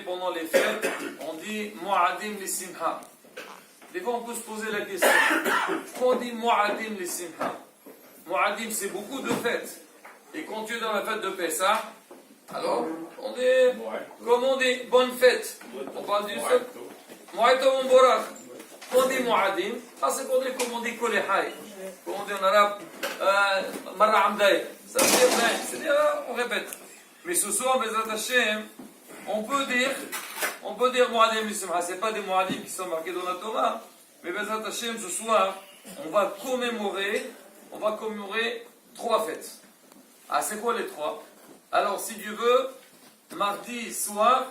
pendant les fêtes, on dit Mu'adim li simha. Des fois, on peut se poser la question. Pourquoi on dit Mu'adim li simha? Mu'adim, c'est beaucoup de fêtes. Et quand tu es dans la fête de Pessah, alors, on dit, comme on dit, bonne fête. On parle d'une fête. Mu'adim Mubarak. Quand on dit Mu'adim, c'est pour dire comme on dit Kolehai. Comme on dit en arabe, Marra Amdaï. Ça veut dire, c'est-à-dire, on répète. Mais ce soir, Bezrat Hashem, on peut dire Mu'adim Lissimha. Ce n'est pas des Mu'adim qui sont marqués dans la Torah, mais Bezrat Hashem, ce soir, on va commémorer 3 fêtes. Ah, c'est quoi les 3? Alors, si Dieu veut, mardi soir,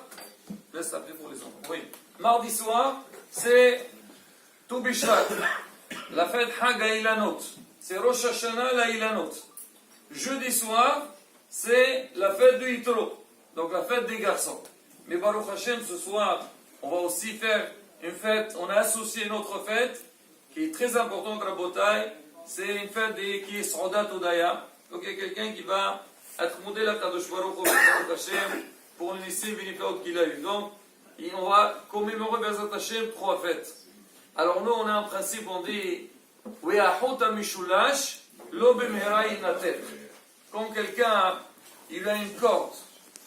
laisse appeler pour les enfants. Oui, mardi soir, c'est Tu Bishvat, la fête Hag Ilanot. C'est Rosh Hashanah la Ilanot. Jeudi soir, c'est la fête du Yitro, donc la fête des garçons. Mais Baruch Hashem, ce soir, on va aussi faire une fête, on a associé une autre fête qui est très importante, Rabotai, c'est une fête qui est Sa'udat Udaya. Donc il y a quelqu'un qui va être modèle à Kadosh Baruch Baruch Hashem pour le lycée Viniflaot qu'il a eu. Donc, on va commémorer Bezrat Hashem 3 fêtes. Alors nous, on a un principe, on dit We'ahota Mishulash, Lo Bemhera Inater. Quand quelqu'un il a une corde,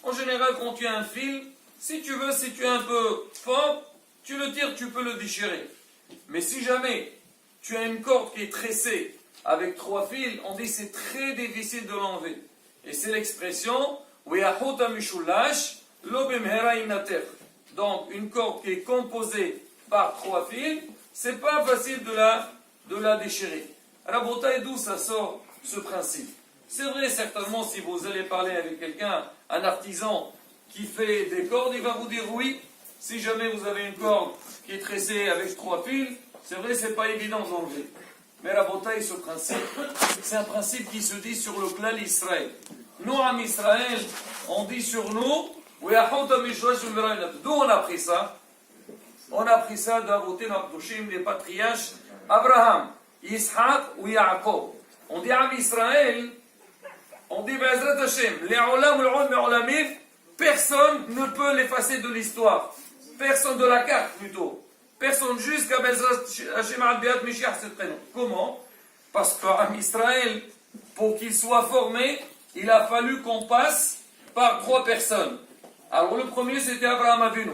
en général, quand tu as un fil, si tu es un peu fort, tu le tires, tu peux le déchirer. Mais si jamais tu as une corde qui est tressée avec 3 fils, on dit que c'est très difficile de l'enlever. Et c'est l'expression We'ahota Mishulash, Lo Bemhera Inater. Donc, une corde qui est composée par 3 fils, c'est pas facile de la déchirer. Rabotai, d'où ça sort ce principe? C'est vrai, certainement, si vous allez parler avec quelqu'un, un artisan qui fait des cordes, il va vous dire oui. Si jamais vous avez une corde qui est tressée avec 3 fils, c'est vrai, c'est pas évident d'enlever. Mais Rabotai, ce principe, c'est un principe qui se dit sur le clan Israël. Nous, en Israël, on dit sur nous, d'où on a pris ça? On a pris ça d'Avotin Abdoshim, des patriarches, Abraham, Yitzhak ou Yaakov. On dit à Israël, on dit Bezrat Hashem, les olam ou les olamim, personne ne peut l'effacer de l'histoire. Personne de la carte plutôt. Personne jusqu'à Bezrat Hashem al-Biat Mishiach, c'est le prénom. Comment? Parce qu'à Israël, pour qu'il soit formé, il a fallu qu'on passe par 3 personnes. Alors le premier c'était Abraham Avinu.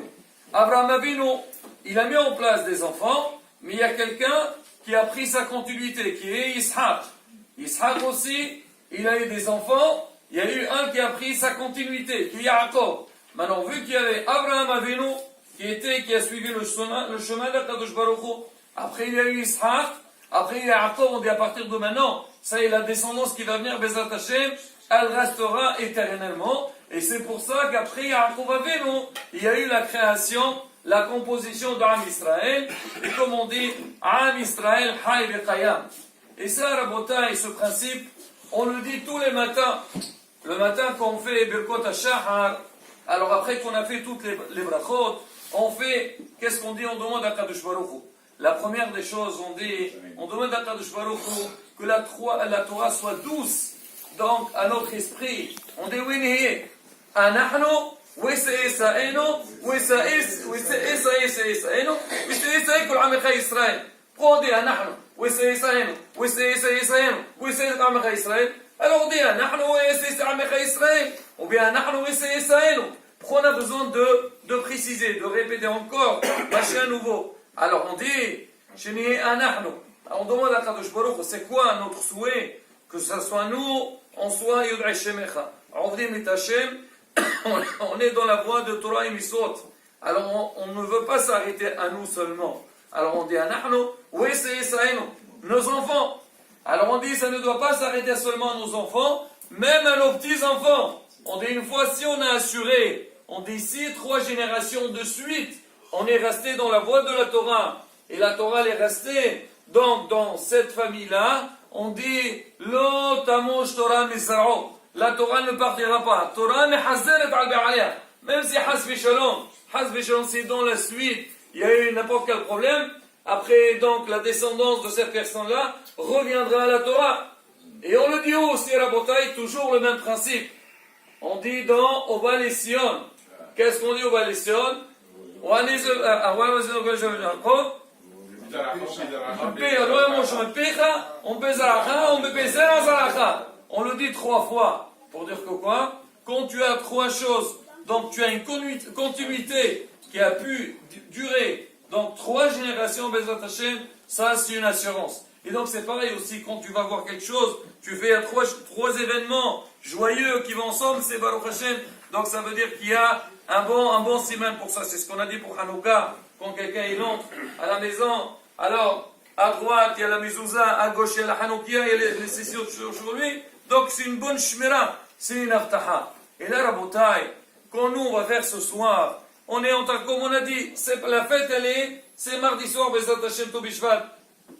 Abraham Avinu, il a mis en place des enfants, mais il y a quelqu'un qui a pris sa continuité, qui est Yitzhak. Yitzhak aussi, il a eu des enfants, il y a eu un qui a pris sa continuité, qui est Yaakov. Maintenant, vu qu'il y avait Abraham Avinu, qui a suivi le chemin d'Akadosh Baruch Hu, après il y a eu Yitzhak, après il y a Yaakov, on dit à partir de maintenant, ça y est, la descendance qui va venir, Bezrat Hashem, elle restera éternellement. Et c'est pour ça qu'après Yaakov Avinu, il y a eu la création, la composition d'Am Israël, et comme on dit, Am Israël Hay V'Chayam. Et ça, Rabotai, ce principe, on le dit tous les matins. Le matin, quand on fait Birkot HaShahar, alors après qu'on a fait toutes les brachot, on fait, qu'est-ce qu'on dit? On demande à Kadosh Baruch Hu. La première des choses, on demande à Kadosh Baruch Hu que la Torah soit douce, donc à notre esprit. On dit, oui, Anahnu, وسيسائنه وسيسائنه كل عام خير إسرائيل قوديها نحن وسيسائنه عام خير إسرائيل alors on dit نحن عام خير إسرائيل ou bien نحن وسيسائنه. Pourquoi on a besoin de préciser, de répéter encore, machin à nouveau? Alors on dit on demande à Kadosh Baruch c'est quoi notre souhait? Que ce soit nous, on soit Yud'ai Shemecha, Ovdim et Hashem. On est dans la voie de Torah et Misot. Alors on ne veut pas s'arrêter à nous seulement. Alors on dit à Nahnu, oui c'est nos enfants. Alors on dit ça ne doit pas s'arrêter seulement à nos enfants, même à nos petits-enfants. On dit une fois si on a assuré, on dit si 3 générations de suite, on est resté dans la voie de la Torah. Et la Torah elle est restée donc dans cette famille-là, on dit Lo tamush Torah misra'o. La Torah ne partira pas. Torah mehazeret al-ba'aliyah. Même si hasbi shalom, c'est dans la suite, il y a eu n'importe quel problème. Après, donc, la descendance de cette personne-là reviendra à la Torah. Et on le dit aussi, Rabotai, toujours le même principe. On dit dans Oval et Sion, qu'est-ce qu'on dit au Balésion? On le dit 3 fois pour dire que quoi? Quand tu as 3 choses, donc tu as une continuité qui a pu durer donc 3 générations, Bezrat Hashem, ça c'est une assurance. Et donc c'est pareil aussi quand tu vas voir quelque chose, tu fais 3 événements joyeux qui vont ensemble, c'est Baruch Hashem. Donc ça veut dire qu'il y a un bon siman pour ça. C'est ce qu'on a dit pour Hanouka, quand quelqu'un il entre à la maison, alors à droite il y a la mezouza, à gauche il y a la Hanoukia, il y a les sessions sur lui. Donc c'est une bonne shmira, c'est une aftaha. Et là, Rabotai, quand nous on va faire ce soir, on est en train, comme on a dit, la fête c'est mardi soir, Bezrat Hashem Tobishvat.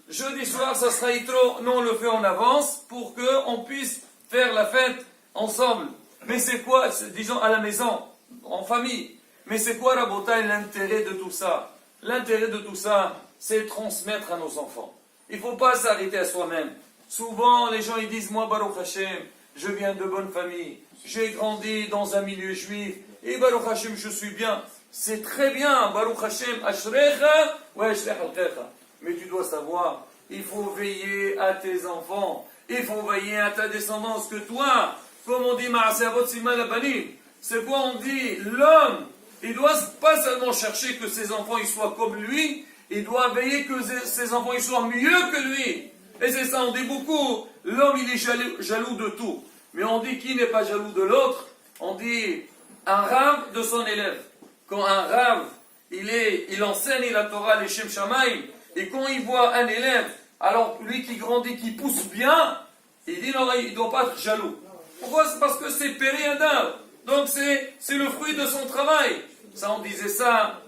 Jeudi soir, ça sera Yitro, nous on le fait en avance pour qu'on puisse faire la fête ensemble. Mais c'est quoi, disons à la maison, en famille. Mais c'est quoi, Rabotai, l'intérêt de tout ça? L'intérêt de tout ça, c'est transmettre à nos enfants. Il ne faut pas s'arrêter à soi-même. Souvent, les gens ils disent, moi, Baruch Hashem, je viens de bonne famille, j'ai grandi dans un milieu juif, et Baruch Hashem, je suis bien. C'est très bien, Baruch Hashem, ashrecha wa ashrech alchecha. Mais tu dois savoir, il faut veiller à tes enfants, il faut veiller à ta descendance, que toi, comme on dit, c'est quoi on dit? L'homme, il ne doit pas seulement chercher que ses enfants ils soient comme lui, il doit veiller que ses enfants ils soient mieux que lui. Et c'est ça, on dit beaucoup, l'homme il est jaloux de tout. Mais on dit qui n'est pas jaloux de l'autre? On dit un rave de son élève. Quand un rave, il enseigne la Torah, les Shem Shamaim, et quand il voit un élève, alors lui qui grandit, qui pousse bien, il dit non, il ne doit pas être jaloux. Pourquoi? C'est parce que c'est Péri-Adam. Donc c'est le fruit de son travail. Ça, on disait ça,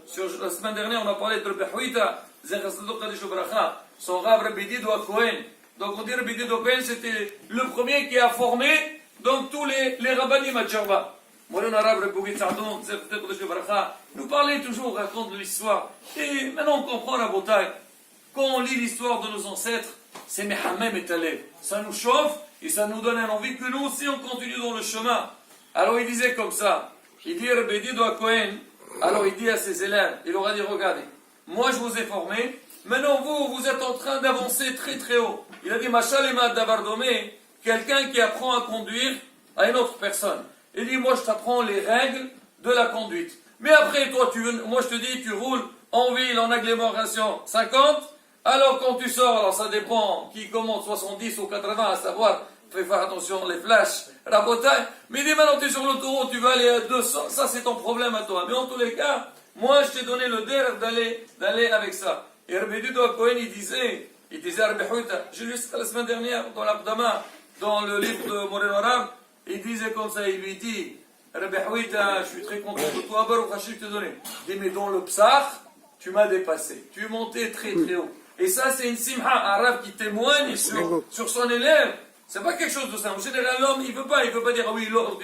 la semaine dernière, on a parlé de Rabbi Huita, son Rav Rabbi Dido Cohen. Donc on dit Rabbi Dido Cohen, c'était le premier qui a formé donc tous les rabbanim à Djerba. Moulana Rav Rabbi Tzadon, nous parlait toujours, raconte l'histoire. Et maintenant on comprend la bataille. Quand on lit l'histoire de nos ancêtres, c'est Mehamem et Taleb. Ça nous chauffe et ça nous donne envie que nous aussi on continue dans le chemin. Alors il disait comme ça, il dit Rabbi Dido Cohen, alors il dit à ses élèves, il leur a dit regardez, moi je vous ai formé, maintenant vous êtes en train d'avancer très très haut. Il a dit Machal Emad Davardomé, quelqu'un qui apprend à conduire à une autre personne. Il dit moi je t'apprends les règles de la conduite. Mais après toi, moi je te dis tu roules en ville, en agglomération 50, alors quand tu sors, alors ça dépend qui commande 70 ou 80, à savoir, fais faire attention les flashs, rabotage. Mais dis maintenant tu es sur l'autoroute, tu vas aller à 200, ça c'est ton problème à toi. Mais en tous les cas, moi je t'ai donné le der d'aller avec ça. Et Rabbi Dido Cohen il disait à Rabbi Huita, je lui ai cité la semaine dernière dans l'Abdama, dans le livre de Moreno Arabe, il disait comme ça, il lui dit, Rabbi Huita, je suis très content de toi, Baruch Hashem, je te donne. Il dit, mais dans le psach, tu m'as dépassé, tu es monté très très haut. Et ça c'est une simha arabe qui témoigne sur son élève. C'est pas quelque chose de ça. En général, l'homme, il veut pas dire, ah oui, l'autre,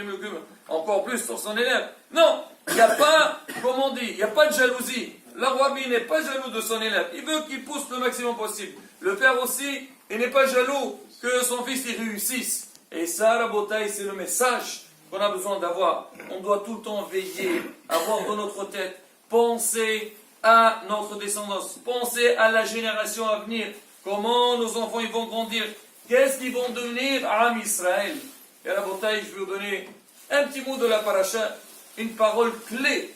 encore plus sur son élève. Non, il n'y a pas, comme on dit, il n'y a pas de jalousie. L'Arabi n'est pas jaloux de son élève. Il veut qu'il pousse le maximum possible. Le père aussi, il n'est pas jaloux que son fils y réussisse. Et ça, Rabotai, c'est le message qu'on a besoin d'avoir. On doit tout le temps veiller, avoir dans notre tête, penser à notre descendance, penser à la génération à venir, comment nos enfants ils vont grandir, qu'est-ce qu'ils vont devenir à Am Israël. Et Rabotai, je vais vous donner un petit mot de la paracha, une parole clé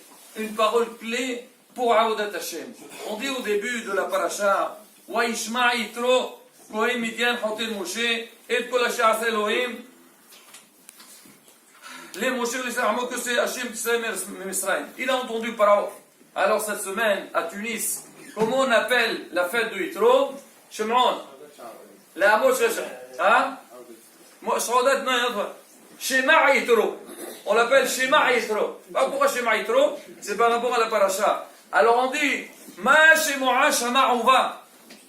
pour Aoudat Hashem. On dit au début de la paracha, Wa Ishma Yitro, Kohen Midian Hotel Moshe, et Kol Hasha'as Elohim, les Moshe, les Armo, que c'est Hashem qui s'est Misraël. Il a entendu Paro. Alors cette semaine, à Tunis, comment on appelle la fête de Yitro? Shemron. La Amo Shesha. Hein? Shrodat, non, Shema Yitro. On l'appelle Shema Yitro. Pourquoi Shema Yitro? C'est par rapport à la paracha. Alors on dit, Ma Shemo'a Shama Uva.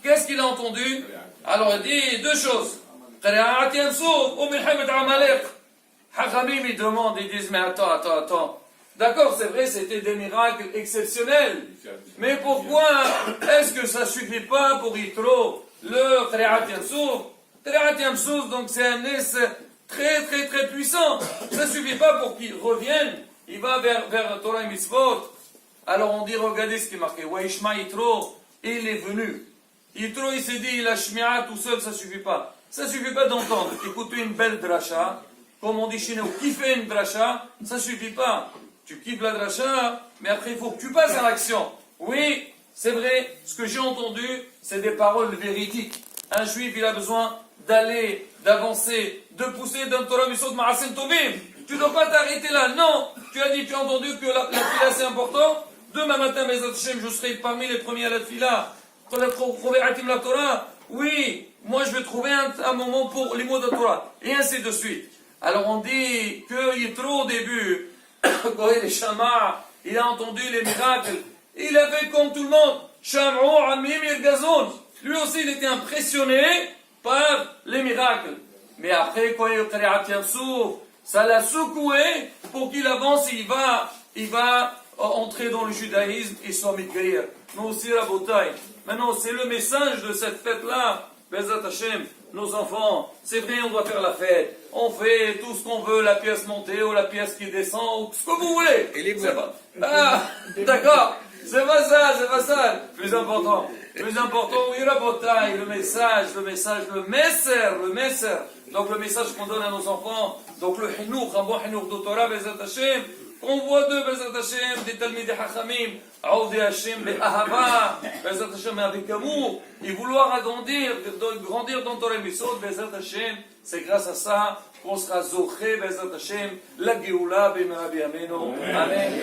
Qu'est-ce qu'il a entendu? Alors il dit deux choses. Qira'at Yansouf ou Milhamet Amalek. Hachamim, ils demandent, ils disent, mais attends. D'accord, c'est vrai, c'était des miracles exceptionnels. Mais pourquoi est-ce que ça ne suffit pas pour Yitro, le Qira'at Yansouf? Qira'at Yansouf, donc c'est un essai très très très puissant. Ça ne suffit pas pour qu'il revienne il va vers Torah et Mitzvot, alors on dit, regardez ce qui est marqué, Waishma Yitro, il est venu. Yitro, il s'est dit, la Shmi'a tout seul, ça suffit pas. Ça suffit pas d'entendre, écouter une belle dracha, comme on dit chez nous, kiffer une dracha, ça suffit pas. Tu kiffes la dracha, mais après il faut que tu passes à l'action. Oui, c'est vrai, ce que j'ai entendu, c'est des paroles véridiques. Un juif, il a besoin d'aller, d'avancer, de pousser d'un Torah Mitzvot Ma'asim Tovim. Tu ne dois pas t'arrêter là, non. Tu as dit, tu as entendu que la fila c'est important. Demain matin, Bezat Hashem, je serai parmi les premiers à la fila. La Torah. Oui, moi je vais trouver un moment pour les mots de Torah. Et ainsi de suite. Alors on dit que Yitro au début, quand il est Shama, il a entendu les miracles. Il a fait comme tout le monde. Sham'u Amim Irgazon. Lui aussi, il était impressionné par les miracles. Mais après, quand il y a eu Qari'at Yamsouf, ça l'a secoué pour qu'il avance, il va entrer dans le judaïsme et soit Mikgaïr. Nous aussi, Rabotai. Maintenant, c'est le message de cette fête-là. Bezat Hashem, nos enfants, c'est vrai, on doit faire la fête. On fait tout ce qu'on veut, la pièce montée ou la pièce qui descend, ou ce que vous voulez. Et les pas... Ah, d'accord. C'est pas ça. Plus important, oui, Rabotai, le message, le messer. Donc le message qu'on donne à nos enfants, donc le hinour, un bon hinour de Torah, Bezat Hashem, on voit deux Bezat Hashem, des Talmidei Hachamim, Aoudi Hashem, les Ahava, Bezat Hashem avec amour, et vouloir agrandir, grandir dans Torah Mitzvot, Bezat Hashem, c'est grâce à ça qu'on sera zoché, Bezat Hashem, la Géoula, B'Merabi Ameno. Amen.